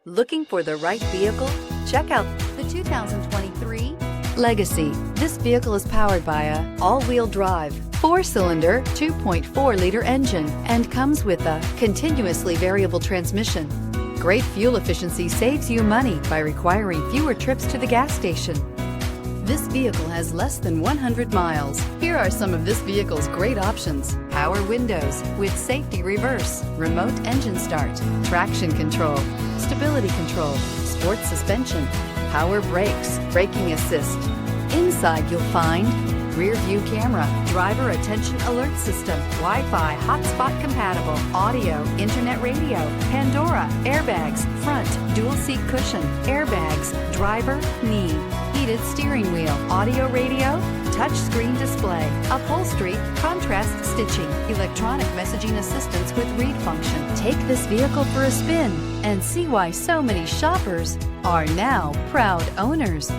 Looking for the right vehicle? Check out the 2023 Legacy. This vehicle is powered by a all-wheel drive, 4-cylinder, 2.4-liter engine, and comes with a continuously variable transmission. Great fuel efficiency saves you money by requiring fewer trips to the gas station. This vehicle has less than 100 miles. Here are some of this vehicle's great options: power windows with safety reverse, remote engine start, traction control, stability control, sports suspension, power brakes, braking assist. Inside you'll find rear view camera, driver attention alert system, Wi-Fi hotspot compatible, audio, internet radio, Pandora, airbags, front, dual seat cushion, airbags, driver, knee, heated steering wheel, audio radio, touchscreen display, upholstery, contrast stitching, electronic messaging assistance with read function. Take this vehicle for a spin and see why so many shoppers are now proud owners.